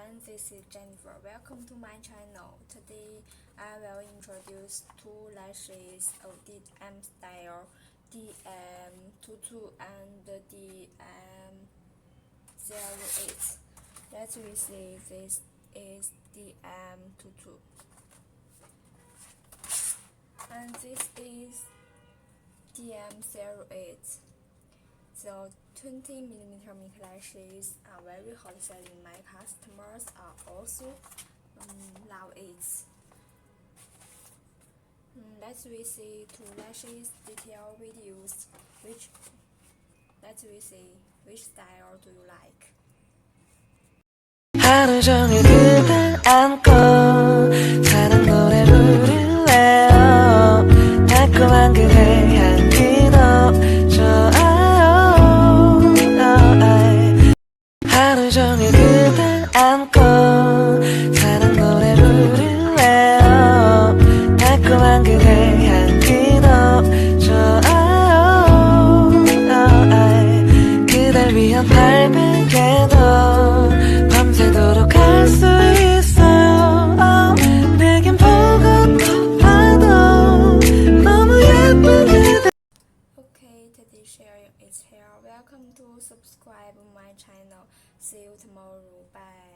everyone, this is Jennifer. Welcome to my channel. Today I will introduce two lashes of the M style, the M22 and the M08. Let's see, this is the M22 and this is the M08. The 20mm mink lashes are very hot selling. My customers are also love it. Let's see two lashes detail videos. Let's see which style do you like? 하루 종일 그댈 안고 사랑 노래 부를래요. 달콤한 그대 향기도 좋아요. 하루 종일 그댈 안고 사랑 노래 부를래요. 달콤한 그대 향기도 좋아요. 그댈 위한 발베개도 밤새도록 할 수 있어요. 내겐 보고 또 봐도 너무 예쁜 그대. Okay, today's sharing is here. Welcome to subscribe my channel. See you tomorrow. Bye.